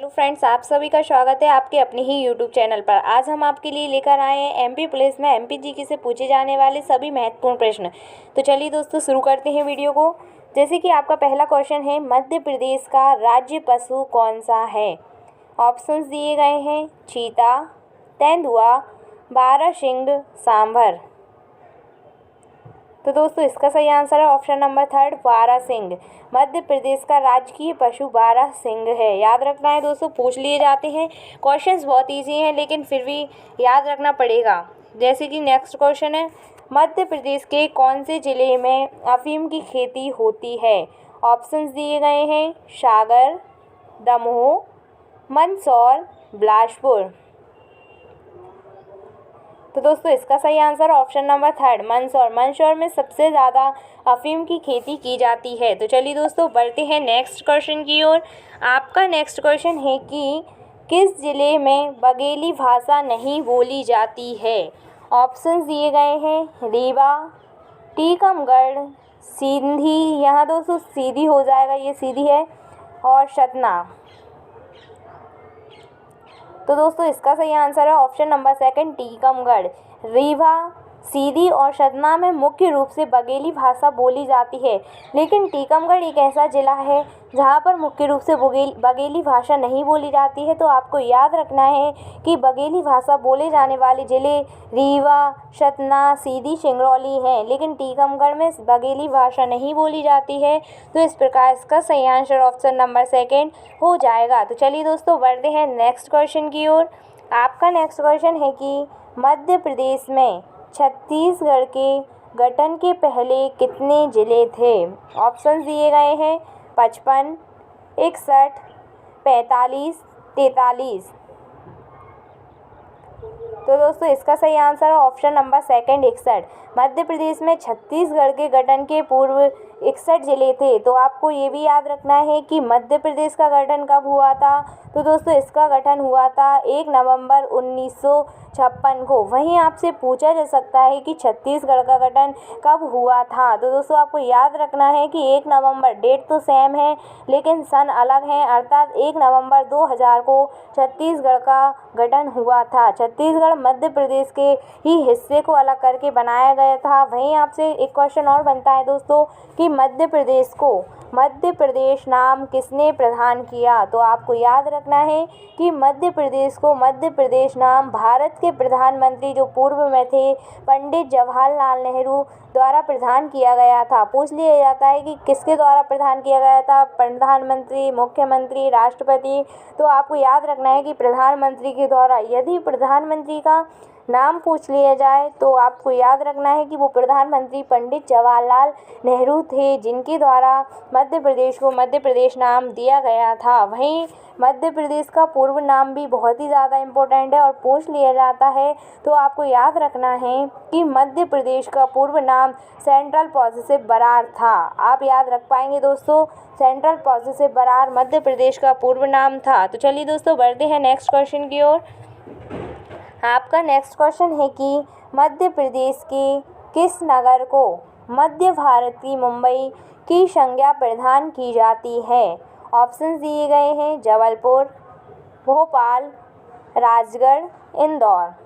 Hello friends, आप सभी का स्वागत है आपके अपने ही यूट्यूब चैनल पर। आज हम आपके लिए लेकर आए हैं एमपी पुलिस में एमपी जीके से पूछे जाने वाले सभी महत्वपूर्ण प्रश्न। तो चलिए दोस्तों शुरू करते हैं वीडियो को। जैसे कि आपका पहला क्वेश्चन है, मध्य प्रदेश का राज्य पशु कौन सा है। ऑप्शंस दिए गए हैं, चीता, तेंदुआ, बारहसिंग, सांभर। तो दोस्तों इसका सही आंसर है ऑप्शन नंबर 3, बारहसिंग। मध्य प्रदेश का राजकीय पशु बारहसिंग है। याद रखना है दोस्तों, पूछ लिए जाते हैं। क्वेश्चंस बहुत इजी हैं लेकिन फिर भी याद रखना पड़ेगा। जैसे कि नेक्स्ट क्वेश्चन है, मध्य प्रदेश के कौन से ज़िले में अफीम की खेती होती है। ऑप्शंस दिए गए हैं, सागर, दमोह, मंदसौर, बिलासपुर। तो दोस्तों इसका सही answer option number 3, Mandsaur. Mandsaur में सबसे ज़्यादा अफीम की खेती की जाती है। तो चलिए दोस्तों बढ़ते हैं नेक्स्ट क्वेश्चन की ओर। आपका नेक्स्ट क्वेश्चन है कि किस ज़िले में बघेली भाषा नहीं बोली जाती है। ऑप्शंस दिए गए हैं, रीवा, टीकमगढ़, सिंधी, यहाँ दोस्तों सीधी हो जाएगा, ये सीधी है, और सतना। तो दोस्तों इसका सही आंसर है ऑप्शन नंबर 2, टीकमगढ़। रीवा, सीधी और सतना में मुख्य रूप से बघेली भाषा बोली जाती है, लेकिन टीकमगढ़ एक ऐसा ज़िला है जहां पर मुख्य रूप से बघेली भाषा नहीं बोली जाती है। तो आपको याद रखना है कि बघेली भाषा बोले जाने वाले ज़िले रीवा, सतना, सीधी, सिंगरौली हैं, लेकिन टीकमगढ़ में बघेली भाषा नहीं बोली जाती है। तो इस प्रकार इसका सही आंसर ऑप्शन नंबर 2 हो जाएगा। तो चलिए दोस्तों बढ़ते हैं नेक्स्ट क्वेश्चन की ओर। आपका नेक्स्ट क्वेश्चन है कि मध्य प्रदेश में छत्तीसगढ़ के गठन के पहले कितने ज़िले थे। ऑप्शंस दिए गए हैं, 55, 61, 45, 43। तो दोस्तों इसका सही आंसर है ऑप्शन नंबर 2, 61। मध्य प्रदेश में छत्तीसगढ़ के गठन के पूर्व 61 ज़िले थे। तो आपको ये भी याद रखना है कि मध्य प्रदेश का गठन कब हुआ था। तो दोस्तों इसका गठन हुआ था 1 नवंबर 1956 को। वहीं आपसे पूछा जा सकता है कि छत्तीसगढ़ का गठन कब हुआ था। तो दोस्तों आपको याद रखना है कि 1 नवंबर, डेट तो सेम है लेकिन सन अलग है, अर्थात 1 नवंबर 2000 को छत्तीसगढ़ का गठन हुआ था। छत्तीसगढ़ मध्य प्रदेश के ही हिस्से को अलग करके बनाया गया था। वहीं आपसे एक क्वेश्चन और बनता है दोस्तों कि मध्य प्रदेश को मध्य प्रदेश नाम किसने प्रदान किया। तो आपको याद रखना है कि मध्य प्रदेश को मध्य प्रदेश नाम भारत के प्रधानमंत्री जो पूर्व में थे पंडित जवाहरलाल नेहरू द्वारा प्रदान किया गया था। पूछ लिया जाता है कि किसके द्वारा प्रदान किया गया था, प्रधानमंत्री, मुख्यमंत्री, राष्ट्रपति। तो आपको याद रखना है कि प्रधानमंत्री के द्वारा। यदि प्रधानमंत्री का नाम पूछ लिया जाए तो आपको याद रखना है कि वो प्रधानमंत्री पंडित जवाहरलाल नेहरू थे, जिनके द्वारा मध्य प्रदेश को मध्य प्रदेश नाम दिया गया था। वहीं मध्य प्रदेश का पूर्व नाम भी बहुत ही ज़्यादा इम्पोर्टेंट है और पूछ लिया जाता है। तो आपको याद रखना है कि मध्य प्रदेश का पूर्व नाम सेंट्रल प्रोग्रेसिव बरार था। आप याद रख पाएंगे दोस्तों, सेंट्रल प्रोग्रेसिव बरार मध्य प्रदेश का पूर्व नाम था। तो चलिए दोस्तों बढ़ते हैं नेक्स्ट क्वेश्चन की ओर। आपका नेक्स्ट क्वेश्चन है कि मध्य प्रदेश के किस नगर को मध्य भारत की मुंबई की संज्ञा प्रदान की जाती है। ऑप्शंस दिए गए हैं, जबलपुर, भोपाल, राजगढ़, इंदौर।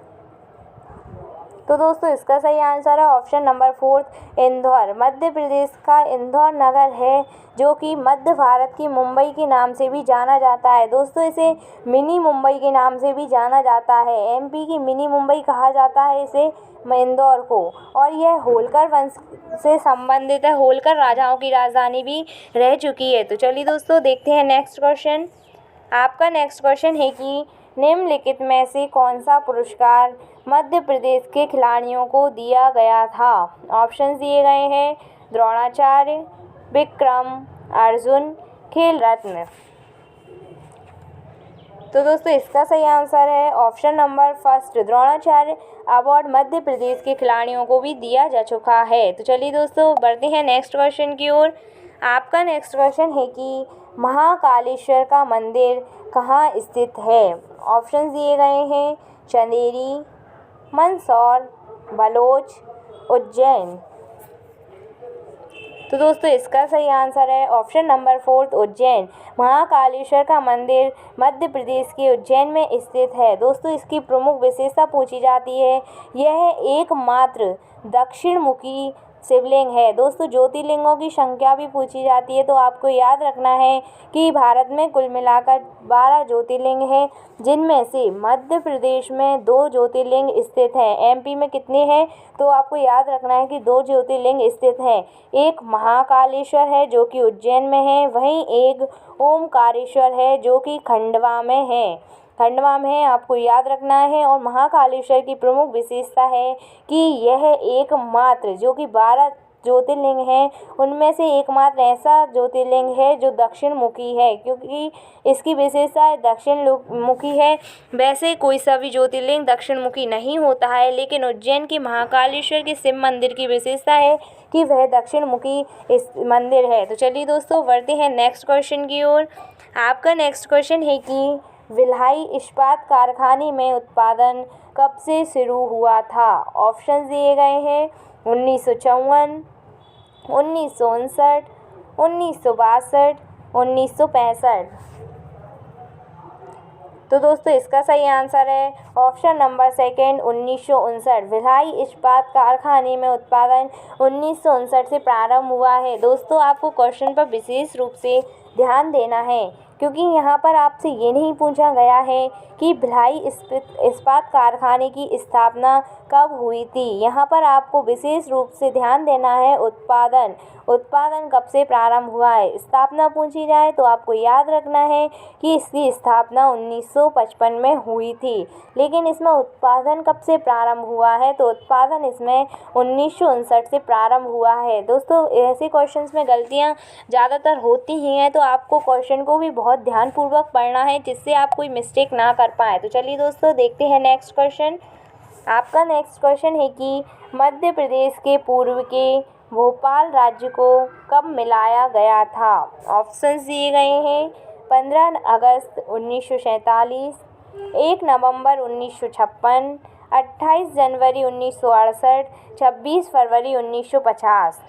तो दोस्तों इसका सही आंसर है ऑप्शन नंबर 4, इंदौर। मध्य प्रदेश का इंदौर नगर है जो कि मध्य भारत की मुंबई के नाम से भी जाना जाता है। दोस्तों इसे मिनी मुंबई के नाम से भी जाना जाता है। एमपी की मिनी मुंबई कहा जाता है इसे इंदौर को। और यह होलकर वंश से संबंधित है, होलकर राजाओं की राजधानी भी रह चुकी है। तो चलिए दोस्तों देखते हैं नेक्स्ट क्वेश्चन। आपका नेक्स्ट क्वेश्चन है कि निम्नलिखित में से कौन सा पुरस्कार मध्य प्रदेश के खिलाड़ियों को दिया गया था। ऑप्शंस दिए गए हैं, द्रोणाचार्य, विक्रम, अर्जुन, खेल रत्न। तो दोस्तों इसका सही आंसर है option number 1, Dronacharya award Madhya Pradesh के खिलाड़ियों को भी दिया जा चुका है। तो चलिए दोस्तों बढ़ते हैं नेक्स्ट क्वेश्चन की ओर। आपका नेक्स्ट क्वेश्चन है कि महाकालेश्वर का मंदिर कहाँ स्थित है। ऑप्शंस दिए गए हैं, चंदेरी, मंदसौर, बलोच, उज्जैन। तो दोस्तों इसका सही आंसर है ऑप्शन नंबर 4 उज्जैन। महाकालेश्वर का मंदिर मध्य प्रदेश के उज्जैन में स्थित है। दोस्तों इसकी प्रमुख विशेषता पूछी जाती है, यह एकमात्र दक्षिण मुखी शिवलिंग है। दोस्तों ज्योतिर्लिंगों की संख्या भी पूछी जाती है, तो आपको याद रखना है कि भारत में कुल मिलाकर 12 ज्योतिर्लिंग हैं, जिनमें से मध्य प्रदेश में 2 ज्योतिर्लिंग स्थित हैं। एमपी में कितने हैं, तो आपको याद रखना है कि 2 ज्योतिर्लिंग स्थित हैं। एक महाकालेश्वर है जो कि उज्जैन में है, वहीं एक ओमकारेश्वर है जो कि खंडवा में है, आपको याद रखना है। और महाकालेश्वर की प्रमुख विशेषता है कि यह एकमात्र जो कि 12 ज्योतिर्लिंग हैं उनमें से एकमात्र ऐसा ज्योतिर्लिंग है जो दक्षिण मुखी है, क्योंकि इसकी विशेषता दक्षिण मुखी है। वैसे कोई सा भी ज्योतिर्लिंग दक्षिण मुखी नहीं होता है, लेकिन उज्जैन की महाकालेश्वर के शिव मंदिर की विशेषता है कि वह दक्षिण मुखी इस मंदिर है। तो चलिए दोस्तों बढ़ते हैं नेक्स्ट क्वेश्चन की ओर। आपका नेक्स्ट क्वेश्चन है कि भिलाई इस्पात कारखाने में उत्पादन कब से शुरू हुआ था। ऑप्शन दिए गए हैं 1954, 1959, 1962, 1965। तो दोस्तों इसका सही आंसर है ऑप्शन नंबर 2 1959। भिलाई इस्पात कारखाने में उत्पादन 1959 से प्रारंभ हुआ है। दोस्तों आपको क्वेश्चन पर विशेष रूप से ध्यान देना है, क्योंकि यहाँ पर आपसे ये नहीं पूछा गया है कि भिलाई इस्पात कारखाने की स्थापना कब हुई थी। यहाँ पर आपको विशेष रूप से ध्यान देना है उत्पादन कब से प्रारंभ हुआ है। स्थापना पूछी जाए तो आपको याद रखना है कि इसकी स्थापना 1955 में हुई थी, लेकिन इसमें उत्पादन कब से प्रारंभ हुआ है, तो उत्पादन इसमें 1959 से प्रारंभ हुआ है। दोस्तों ऐसे क्वेश्चंस में गलतियाँ ज़्यादातर होती ही हैं, तो आपको क्वेश्चन को भी बहुत ध्यानपूर्वक पढ़ना है, जिससे आप कोई मिस्टेक ना कर पाए। तो चलिए दोस्तों देखते हैं नेक्स्ट क्वेश्चन। आपका नेक्स्ट क्वेश्चन है कि मध्य प्रदेश के पूर्व के भोपाल राज्य को कब मिलाया गया था। ऑप्शंस दिए गए हैं 15 अगस्त 1947, 1 नवंबर 1956, 28 जनवरी 1968, 26 फरवरी 1950।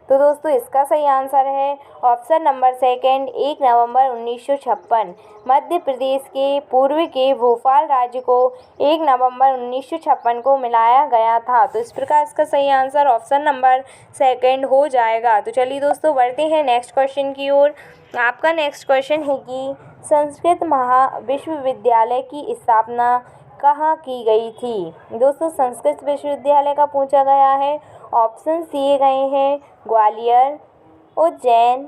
तो दोस्तों इसका सही आंसर है ऑप्शन नंबर 2 1 नवंबर 1956। मध्य प्रदेश के पूर्व के भोपाल राज्य को 1 नवंबर 1956 को मिलाया गया था। तो इस प्रकार इसका सही आंसर ऑप्शन नंबर 2 हो जाएगा। तो चलिए दोस्तों बढ़ते हैं नेक्स्ट क्वेश्चन की ओर। आपका नेक्स्ट क्वेश्चन है कि संस्कृत महाविश्वविद्यालय की स्थापना कहाँ की गई थी। दोस्तों संस्कृत विश्वविद्यालय का पूछा गया है। ऑप्शंस दिए गए हैं ग्वालियर, उज्जैन,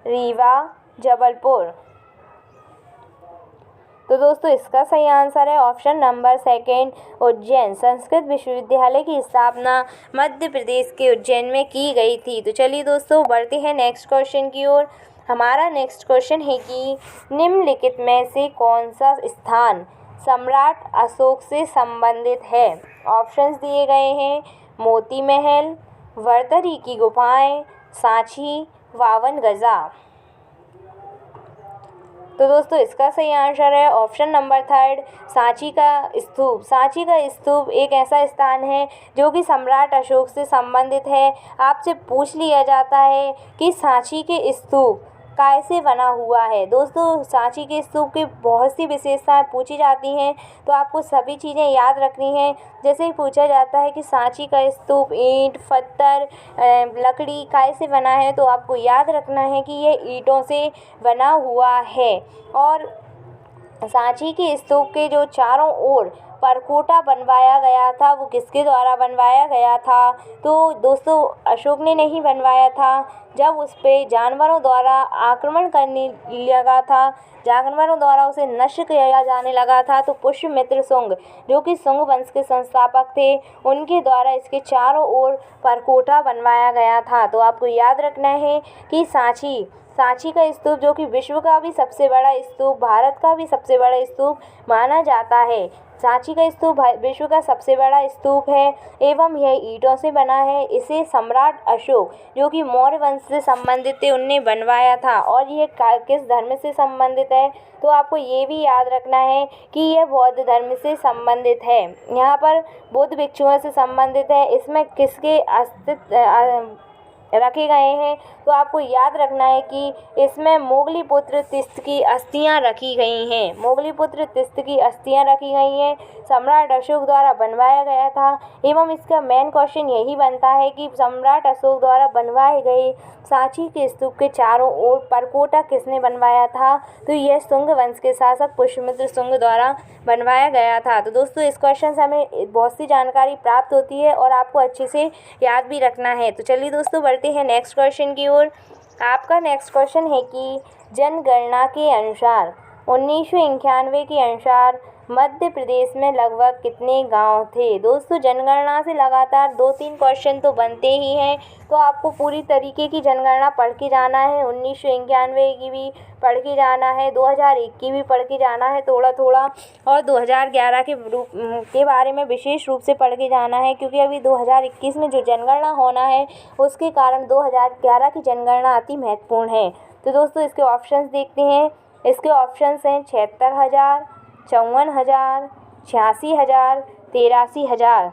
रीवा, जबलपुर। तो दोस्तों इसका सही आंसर है ऑप्शन नंबर 2 उज्जैन। संस्कृत विश्वविद्यालय की स्थापना मध्य प्रदेश के उज्जैन में की गई थी। तो चलिए दोस्तों बढ़ते हैं नेक्स्ट क्वेश्चन की ओर। हमारा नेक्स्ट क्वेश्चन है कि निम्नलिखित में से कौन सा स्थान सम्राट अशोक से संबंधित है। ऑप्शंस दिए गए हैं मोती महल, वर्तरी की गुफाएं, सांची, 52 गजा। तो दोस्तों इसका सही आंसर है ऑप्शन नंबर 3 सांची का स्तूप। सांची का स्तूप एक ऐसा स्थान है जो कि सम्राट अशोक से संबंधित है। आपसे पूछ लिया जाता है कि सांची के स्तूप कैसे बना हुआ है। दोस्तों सांची के स्तूप की बहुत सी विशेषताएं पूछी जाती हैं, तो आपको सभी चीज़ें याद रखनी हैं। जैसे ही पूछा जाता है कि सांची का स्तूप ईंट, पत्थर, लकड़ी कैसे बना है, तो आपको याद रखना है कि यह ईंटों से बना हुआ है। और सांची के स्तूप के जो चारों ओर परकोटा बनवाया गया था, वो किसके द्वारा बनवाया गया था, तो दोस्तों अशोक ने नहीं बनवाया था। जब उस पर जानवरों द्वारा आक्रमण करने लगा था, जानवरों द्वारा उसे नष्ट किया जाने लगा था, तो पुष्यमित्र शुंग जो कि शुंग वंश के संस्थापक थे, उनके द्वारा इसके चारों ओर परकोटा बनवाया गया था। तो आपको याद रखना है कि सांची सांची का स्तूप, जो कि विश्व का भी सबसे बड़ा स्तूप, भारत का भी सबसे बड़ा स्तूप माना जाता है। सांची का स्तूप विश्व का सबसे बड़ा स्तूप है एवं यह ईंटों से बना है। इसे सम्राट अशोक, जो कि मौर्य वंश से संबंधित थे, उनने बनवाया था। और यह किस धर्म से संबंधित है, तो आपको ये भी याद रखना है कि यह बौद्ध धर्म से संबंधित है। यहाँ पर बुद्ध भिक्षुओं से संबंधित है। इसमें किसके अस्तित्व रखे गए हैं, तो आपको याद रखना है कि इसमें मोगलीपुत्र तिस्त की अस्थियां रखी गई हैं। मोगलीपुत्र तिस्त की अस्थियां रखी गई हैं, सम्राट अशोक द्वारा बनवाया गया था। एवं इसका मेन क्वेश्चन यही बनता है कि सम्राट अशोक द्वारा बनवाए गए सांची के स्तूप के चारों ओर परकोटा किसने बनवाया था, तो यह शुंग वंश के शासक पुष्यमित्र शुंग द्वारा बनवाया गया था। तो दोस्तों, इस क्वेश्चन से हमें बहुत सी जानकारी प्राप्त होती है और आपको अच्छे से याद भी रखना है। तो चलिए दोस्तों, बढ़ते हैं नेक्स्ट क्वेश्चन की ओर। आपका नेक्स्ट क्वेश्चन है कि जनगणना के अनुसार 1991 के अनुसार मध्य प्रदेश में लगभग कितने गांव थे। दोस्तों, जनगणना से लगातार 2-3 क्वेश्चन तो बनते ही हैं, तो आपको पूरी तरीके की जनगणना पढ़ के जाना है। 1991 की भी पढ़ के जाना है, 2001 की भी पढ़ के जाना है थोड़ा थोड़ा, और 2011 के बारे में विशेष रूप से पढ़ के जाना है, क्योंकि अभी 2021 में जो जनगणना होना है उसके कारण 2011 की जनगणना अति महत्वपूर्ण है। तो दोस्तों, इसके ऑप्शंस देखते हैं। इसके ऑप्शंस हैं 76,000, 54,000, 86,000, 83,000।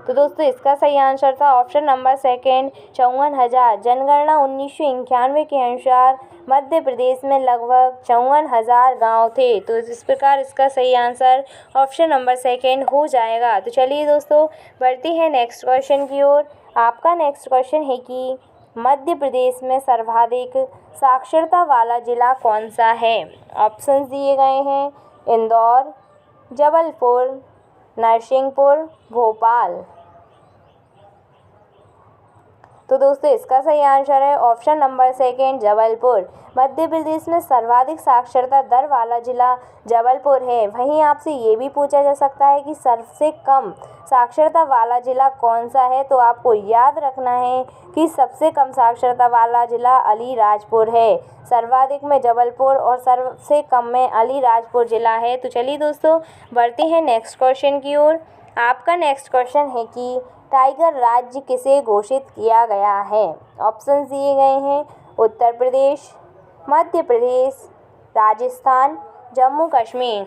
तो दोस्तों, इसका सही आंसर था ऑप्शन नंबर सेकंड, 54,000। जनगणना 1991 के अनुसार मध्य प्रदेश में लगभग 54,000 गाँव थे। तो इस प्रकार इसका सही आंसर ऑप्शन नंबर सेकंड हो जाएगा। तो चलिए दोस्तों, बढ़ते हैं नेक्स्ट क्वेश्चन की ओर। आपका नेक्स्ट क्वेश्चन है कि मध्य प्रदेश में सर्वाधिक साक्षरता वाला जिला कौन सा है। ऑप्शंस दिए गए हैं इंदौर, जबलपुर, नरसिंहपुर, भोपाल। तो दोस्तों, इसका सही आंसर है option number second, Jabalpur. Madhya Pradesh में सर्वाधिक साक्षरता दर वाला जिला जबलपुर है। वहीं आपसे ये भी पूछा जा सकता है कि सबसे कम साक्षरता वाला जिला कौन सा है, तो आपको याद रखना है कि सबसे कम साक्षरता वाला जिला अलीराजपुर है। सर्वाधिक में जबलपुर और सबसे कम में अलीराजपुर जिला है। तो चलिए दोस्तों, बढ़ते हैं नेक्स्ट क्वेश्चन की ओर। आपका नेक्स्ट क्वेश्चन है कि टाइगर राज्य किसे घोषित किया गया है। ऑप्शंस दिए गए हैं उत्तर प्रदेश, मध्य प्रदेश, राजस्थान, जम्मू कश्मीर।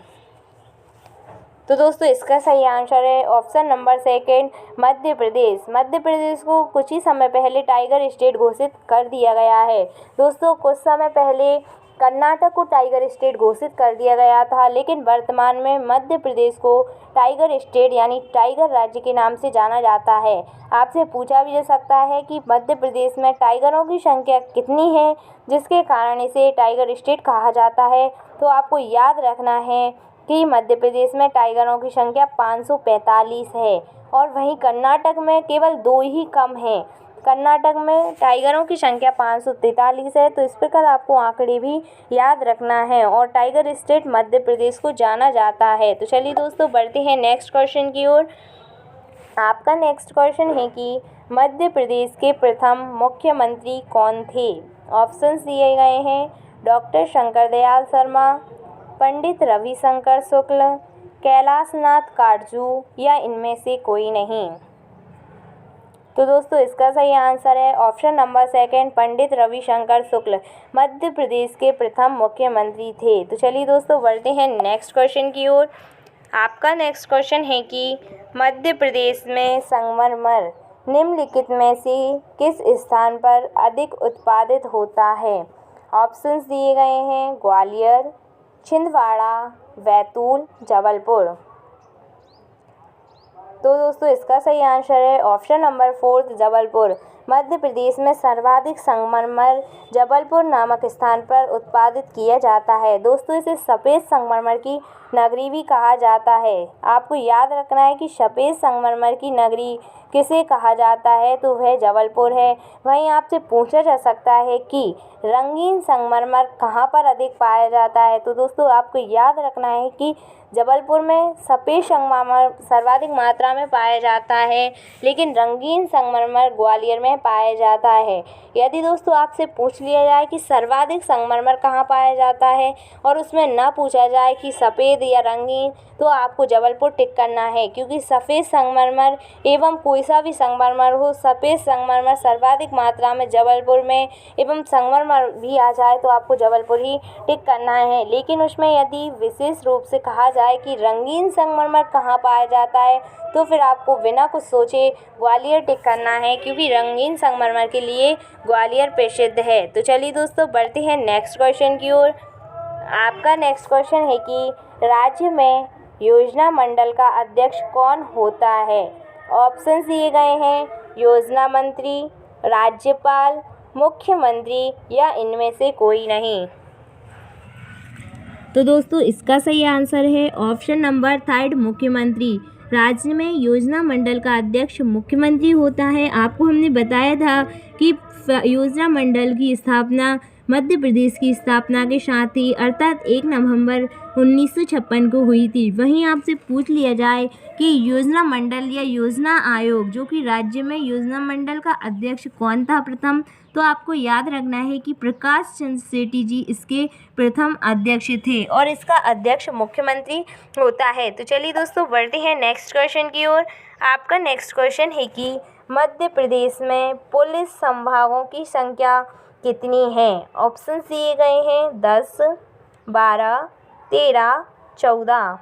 तो दोस्तों, इसका सही आंसर है option number second, Madhya Pradesh. Madhya Pradesh को कुछ ही समय पहले टाइगर स्टेट घोषित कर दिया गया है। दोस्तों, कुछ समय पहले कर्नाटक को टाइगर स्टेट घोषित कर दिया गया था, लेकिन वर्तमान में मध्य प्रदेश को टाइगर स्टेट यानी टाइगर राज्य के नाम से जाना जाता है। आपसे पूछा भी जा सकता है कि मध्य प्रदेश में टाइगरों की संख्या कितनी है, जिसके कारण इसे टाइगर स्टेट कहा जाता है। तो आपको याद रखना है कि मध्य प्रदेश में टाइगरों की संख्या 545 है, और वहीं कर्नाटक में केवल 2 ही कम हैं। कर्नाटक में टाइगरों की संख्या 543 है। तो इस प्रकार आपको आंकड़े भी याद रखना है, और टाइगर स्टेट मध्य प्रदेश को जाना जाता है। तो चलिए दोस्तों, बढ़ते हैं नेक्स्ट क्वेश्चन की ओर। आपका नेक्स्ट क्वेश्चन है कि मध्य प्रदेश के प्रथम मुख्यमंत्री कौन थे। ऑप्शंस दिए गए हैं डॉक्टर शंकरदयाल शर्मा, पंडित रविशंकर शुक्ल, कैलाशनाथ काटजू, या इनमें से कोई नहीं। तो दोस्तों, इसका सही आंसर है option number second, Pandit Ravishankar Shukla Madhya Pradesh के प्रथम मुख्यमंत्री थे। तो चलिए दोस्तों, बढ़ते हैं नेक्स्ट क्वेश्चन की ओर। आपका नेक्स्ट क्वेश्चन है कि मध्य प्रदेश में संगमरमर निम्नलिखित में से किस स्थान पर अधिक उत्पादित होता है। ऑप्शंस दिए गए हैं ग्वालियर, छिंदवाड़ा, बैतूल, जबलपुर। तो दोस्तों, इसका सही आंसर है ऑप्शन नंबर 4, जबलपुर। मध्य प्रदेश में सर्वाधिक संगमरमर जबलपुर नामक स्थान पर उत्पादित किया जाता है। दोस्तों, इसे सफ़ेद संगमरमर की नगरी भी कहा जाता है। आपको याद रखना है कि सफ़ेद संगमरमर की नगरी किसे कहा जाता है, तो वह जबलपुर है। वहीं आपसे पूछा जा सकता है कि रंगीन संगमरमर कहाँ पर अधिक पाया जाता है, तो दोस्तों आपको याद रखना है कि जबलपुर में सफ़ेद संगमरमर सर्वाधिक मात्रा में पाया जाता है, लेकिन रंगीन संगमरमर ग्वालियर में में पाया जाता है। यदि दोस्तों आपसे पूछ लिया जाए कि सर्वाधिक संगमरमर कहाँ पाया जाता है और उसमें न पूछा जाए कि सफ़ेद या रंगीन, तो आपको जबलपुर टिक करना है, क्योंकि सफ़ेद संगमरमर एवं कोई सा भी संगमरमर हो, सफ़ेद संगमरमर सर्वाधिक मात्रा में जबलपुर में एवं संगमरमर भी आ जाए तो आपको जबलपुर ही टिक करना है। लेकिन उसमें यदि विशेष रूप से कहा जाए कि रंगीन संगमरमर कहाँ पाया जाता है, तो फिर आपको बिना कुछ सोचे ग्वालियर टिक करना है, क्योंकि रंगीन संगमरमर के लिए ग्वालियर प्रसिद्ध है। तो चलिए दोस्तों बढ़ते हैं नेक्स्ट क्वेश्चन की ओर। आपका नेक्स्ट क्वेश्चन है कि राज्य में योजना मंडल का अध्यक्ष कौन होता है। ऑप्शंस दिए गए हैं, योजना मंत्री, राज्यपाल, मुख्यमंत्री या इनमें से कोई नहीं। तो दोस्तों इसका सही आंसर है ऑप्शन नंबर 3, मुख्यमंत्री। राज्य में योजना मंडल का अध्यक्ष मुख्यमंत्री होता है। आपको हमने बताया था कि योजना मंडल की स्थापना मध्य प्रदेश की स्थापना के साथ ही अर्थात 1 नवंबर 1956 को हुई थी। वहीं आपसे पूछ लिया जाए कि योजना मंडल या योजना आयोग, जो कि राज्य में योजना मंडल का अध्यक्ष कौन था प्रथम, तो आपको याद रखना है कि प्रकाश चंद्र सेठी जी इसके प्रथम अध्यक्ष थे और इसका अध्यक्ष मुख्यमंत्री होता है। तो चलिए दोस्तों बढ़ते हैं नेक्स्ट क्वेश्चन की ओर। आपका नेक्स्ट क्वेश्चन है कि मध्य प्रदेश में पुलिस संभागों की संख्या कितनी है। ऑप्शन दिए गए हैं 10, 12, 13, 14।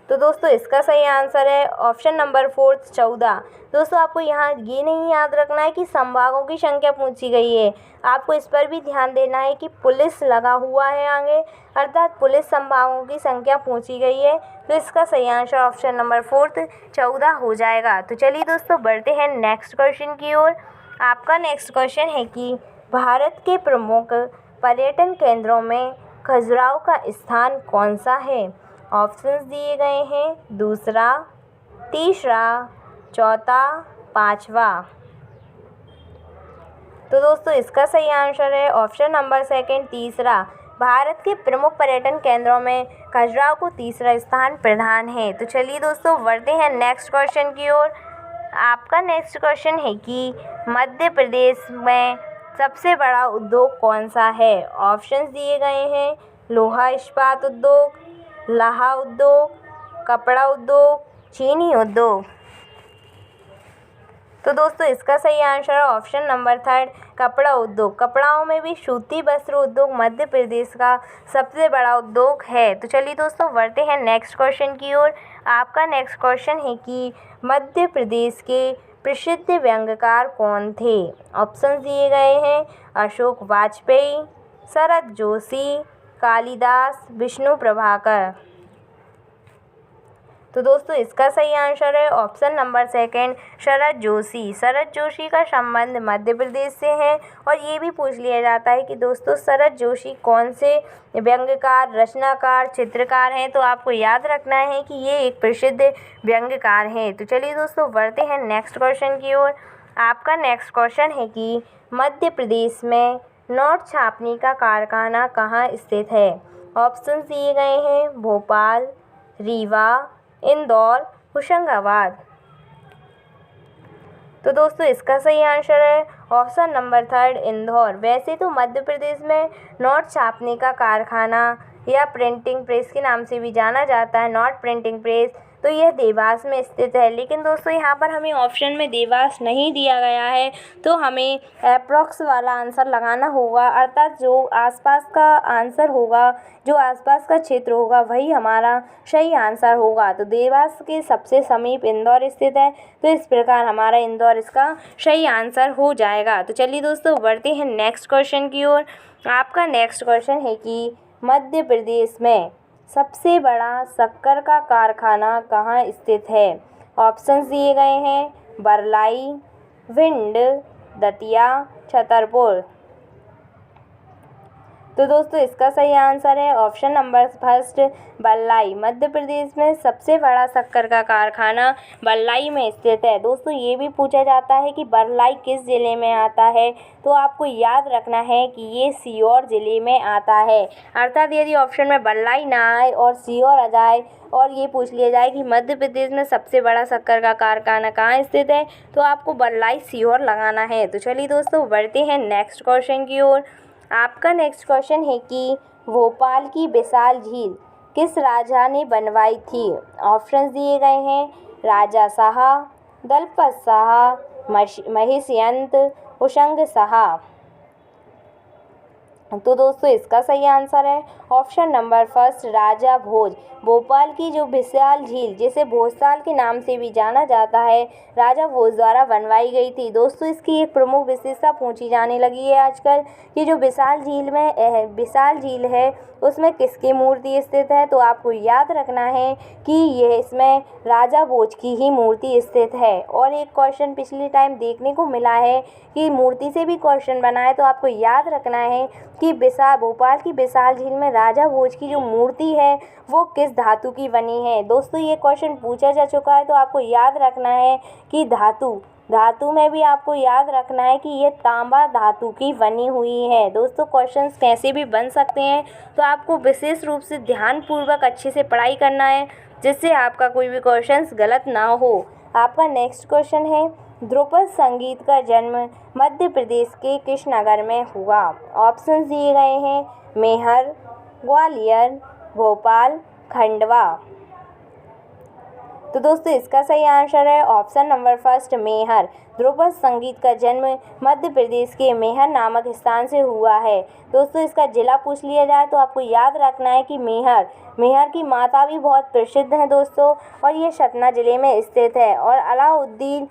तो दोस्तों इसका सही आंसर है ऑप्शन नंबर 4, 14। दोस्तों आपको यहाँ ये नहीं याद रखना है कि संभागों की संख्या पूछी गई है, आपको इस पर भी ध्यान देना है कि पुलिस लगा हुआ है आगे, अर्थात पुलिस संभागों की संख्या पूछी गई है। तो इसका सही आंसर ऑप्शन नंबर 4, 14 हो जाएगा। तो चलिए दोस्तों बढ़ते हैं नेक्स्ट क्वेश्चन की ओर। आपका नेक्स्ट क्वेश्चन है कि भारत के प्रमुख पर्यटन केंद्रों में खजुराहो का स्थान कौन सा है। ऑप्शंस दिए गए हैं, दूसरा, तीसरा, चौथा, पाँचवा। तो दोस्तों इसका सही आंसर है ऑप्शन नंबर 2, तीसरा। भारत के प्रमुख पर्यटन केंद्रों में खजुराहो को तीसरा स्थान प्रदान है। तो चलिए दोस्तों बढ़ते हैं नेक्स्ट क्वेश्चन की ओर। आपका नेक्स्ट क्वेश्चन है कि मध्य प्रदेश में सबसे बड़ा उद्योग कौन सा है। ऑप्शंस दिए गए हैं, लोहा इस्पात उद्योग, लाहा उद्योग, कपड़ा उद्योग, चीनी उद्योग। तो दोस्तों इसका सही आंसर है ऑप्शन नंबर 3, कपड़ा उद्योग। कपड़ाओं में भी सूती वस्त्र उद्योग मध्य प्रदेश का सबसे बड़ा उद्योग है। तो चलिए दोस्तों बढ़ते हैं नेक्स्ट क्वेश्चन की ओर। आपका नेक्स्ट क्वेश्चन है कि मध्य प्रदेश के प्रसिद्ध व्यंग्यकार कौन थे। ऑप्शन दिए गए हैं, अशोक वाजपेयी, शरद जोशी, कालिदास, विष्णु प्रभाकर। तो दोस्तों इसका सही आंसर है ऑप्शन नंबर 2, शरद जोशी। शरद जोशी का संबंध मध्य प्रदेश से है और ये भी पूछ लिया जाता है कि दोस्तों शरद जोशी कौन से व्यंग्यकार, रचनाकार, चित्रकार हैं। तो आपको याद रखना है कि ये एक प्रसिद्ध व्यंग्यकार हैं। तो चलिए दोस्तों बढ़ते हैं नेक्स्ट क्वेश्चन की ओर। आपका नेक्स्ट क्वेश्चन है कि मध्य प्रदेश में नोट छापने का कारखाना कहाँ स्थित है। ऑप्शन दिए गए हैं, भोपाल, रीवा, इंदौर, होशंगाबाद। तो दोस्तों इसका सही आंसर है ऑप्शन नंबर 3, इंदौर। वैसे तो मध्य प्रदेश में नोट छापने का कारखाना या प्रिंटिंग प्रेस के नाम से भी जाना जाता है, नोट प्रिंटिंग प्रेस, तो यह देवास में स्थित है। लेकिन दोस्तों यहाँ पर हमें ऑप्शन में देवास नहीं दिया गया है, तो हमें अप्रॉक्स वाला आंसर लगाना होगा, अर्थात जो आसपास का आंसर होगा, जो आसपास का क्षेत्र होगा वही हमारा सही आंसर होगा। तो देवास के सबसे समीप इंदौर स्थित है, तो इस प्रकार हमारा इंदौर इसका सही आंसर हो जाएगा। तो चलिए दोस्तों बढ़ते हैं नेक्स्ट क्वेश्चन की ओर। आपका नेक्स्ट क्वेश्चन है कि मध्य प्रदेश में सबसे बड़ा शक्कर का कारखाना कहाँ स्थित है। ऑप्शंस दिए गए हैं, बरलाई, भिंड, दतिया, छतरपुर। तो दोस्तों इसका सही आंसर है option number first बल्लाई। Madhya Pradesh में सबसे बड़ा शक्कर का कारखाना बल्लाई में स्थित है। दोस्तों ये भी पूछा जाता है कि बल्लाई किस ज़िले में आता है, तो आपको याद रखना है कि ये सीहोर ज़िले में आता है। अर्थात यदि ऑप्शन में बल्लाई ना आए और सीहोर आ जाए और ये पूछ लिया जाए कि मध्य प्रदेश में सबसे बड़ा शक्कर का कारखाना कहाँ स्थित है, तो आपको बल्लाई सीहोर लगाना है। तो चलिए दोस्तों बढ़ते हैं नेक्स्ट क्वेश्चन की ओर। आपका नेक्स्ट क्वेश्चन है कि भोपाल की विशाल झील किस राजा ने बनवाई थी। ऑप्शंस दिए गए हैं राजा शाह, दलपत शाह, महिष्यंत, उशंग शाह। तो दोस्तों इसका सही आंसर है ऑप्शन नंबर फर्स्ट राजा भोज। भोपाल की जो विशाल झील जिसे भोजताल के नाम से भी जाना जाता है, राजा भोज द्वारा बनवाई गई थी। दोस्तों इसकी एक प्रमुख विशेषता पूछी जाने लगी है आजकल कि जो विशाल झील है उसमें किसकी मूर्ति स्थित है, तो आपको याद रखना है कि यह इसमें राजा भोज की ही मूर्ति स्थित है। और एक क्वेश्चन पिछले टाइम देखने को मिला है कि मूर्ति से भी क्वेश्चन बना है, तो आपको याद रखना है कि भोपाल की विशाल झील में राजा भोज की जो मूर्ति है वो किस धातु की बनी है। दोस्तों ये क्वेश्चन पूछा जा चुका है, तो आपको याद रखना है कि धातु में भी आपको याद रखना है कि ये तांबा धातु की बनी हुई है। दोस्तों क्वेश्चंस कैसे भी बन सकते हैं, तो आपको विशेष रूप से ध्यानपूर्वक अच्छे से पढ़ाई करना है जिससे आपका कोई भी क्वेश्चंस गलत ना हो। आपका नेक्स्ट क्वेश्चन है ध्रुपद संगीत का जन्म मध्य प्रदेश के किस नगर में हुआ। ऑप्शंस दिए गए हैं मैहर, ग्वालियर, भोपाल, खंडवा। तो दोस्तों इसका सही आंसर है option number first Maihar. Dhrupad संगीत का जन्म मध्य प्रदेश के मैहर नामक स्थान से हुआ है। दोस्तों इसका जिला पूछ लिया जाए तो आपको याद रखना है कि मैहर की माता भी बहुत प्रसिद्ध है दोस्तों, और ये सतना जिले में स्थित है। और अलाउद्दीन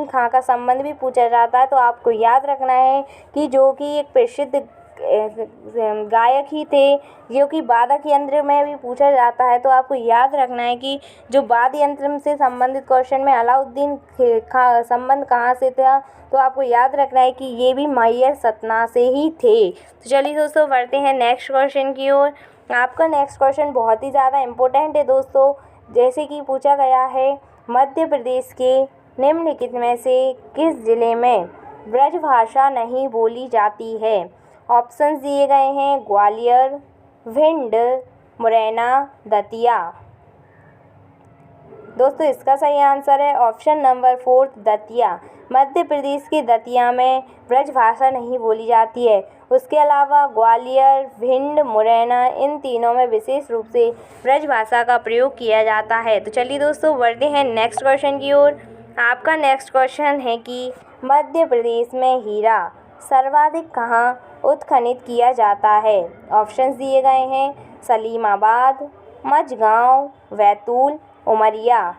खां का संबंध भी पूछा जाता है, तो आपको याद रखना है कि जो कि एक प्रसिद्ध गायक ही थे, जो कि वादक यंत्र में भी पूछा जाता है। तो आपको याद रखना है कि जो वाद्य यंत्र से संबंधित क्वेश्चन में अलाउद्दीन का संबंध कहाँ से था, तो आपको याद रखना है कि ये भी मैहर सतना से ही थे। तो चलिए दोस्तों बढ़ते हैं नेक्स्ट क्वेश्चन की ओर। आपका नेक्स्ट क्वेश्चन बहुत ही ज़्यादा इम्पोर्टेंट है दोस्तों। जैसे कि पूछा गया है मध्य प्रदेश के निम्नलिखित में से किस जिले में ब्रजभाषा नहीं बोली जाती है। ऑप्शंस दिए गए हैं ग्वालियर, भिंड, मुरैना, दतिया। दोस्तों इसका सही आंसर है option number fourth Datia. Madhya Pradesh के दतिया में ब्रजभाषा नहीं बोली जाती है। उसके अलावा ग्वालियर, भिंड, मुरैना इन तीनों में विशेष रूप से ब्रजभाषा का प्रयोग किया जाता है। तो चलिए दोस्तों बढ़ते हैं नेक्स्ट क्वेश्चन की ओर। आपका नेक्स्ट क्वेश्चन है कि मध्य प्रदेश में हीरा सर्वाधिक कहाँ उत्खनित किया जाता है। ऑप्शंस दिए गए हैं सलीमाबाद, मझगांव, बैतूल, उमरिया।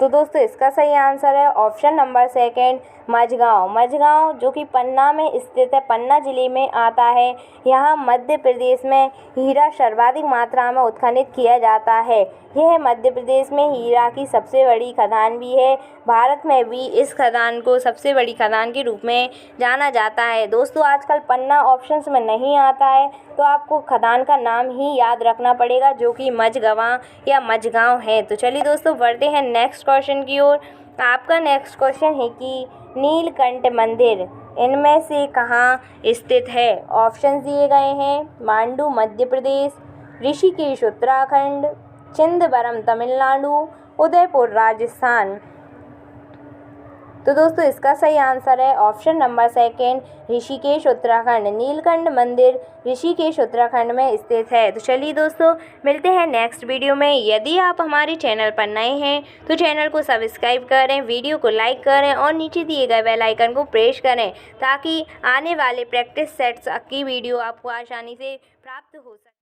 तो दोस्तों इसका सही आंसर है ऑप्शन नंबर सेकंड मझगांव जो कि पन्ना में स्थित है, पन्ना जिले में आता है। यहाँ मध्य प्रदेश में हीरा सर्वाधिक मात्रा में उत्खनित किया जाता है। यह मध्य प्रदेश में हीरा की सबसे बड़ी खदान भी है। भारत में भी इस खदान को सबसे बड़ी खदान के रूप में जाना जाता है। दोस्तों आजकल पन्ना ऑप्शंस में नहीं आता है, तो आपको खदान का नाम ही याद रखना पड़ेगा जो कि मझगांव है। तो चलिए दोस्तों बढ़ते हैं नेक्स्ट क्वेश्चन की ओर। आपका नेक्स्ट क्वेश्चन है कि नीलकंठ मंदिर इनमें से कहाँ स्थित है। ऑप्शंस दिए गए हैं मांडू मध्य प्रदेश, ऋषिकेश उत्तराखंड, चिदंबरम तमिलनाडु, उदयपुर राजस्थान। तो दोस्तों इसका सही आंसर है option number second Rishikesh Uttarakhand. Neelkanth मंदिर ऋषिकेश उत्तराखंड में स्थित है। तो चलिए दोस्तों मिलते हैं नेक्स्ट वीडियो में। यदि आप हमारे चैनल पर नए हैं तो चैनल को सब्सक्राइब करें, वीडियो को लाइक करें और नीचे दिए गए बेल आइकन को प्रेस करें ताकि आने वाले प्रैक्टिस सेट्स की वीडियो आपको आसानी से प्राप्त हो सके।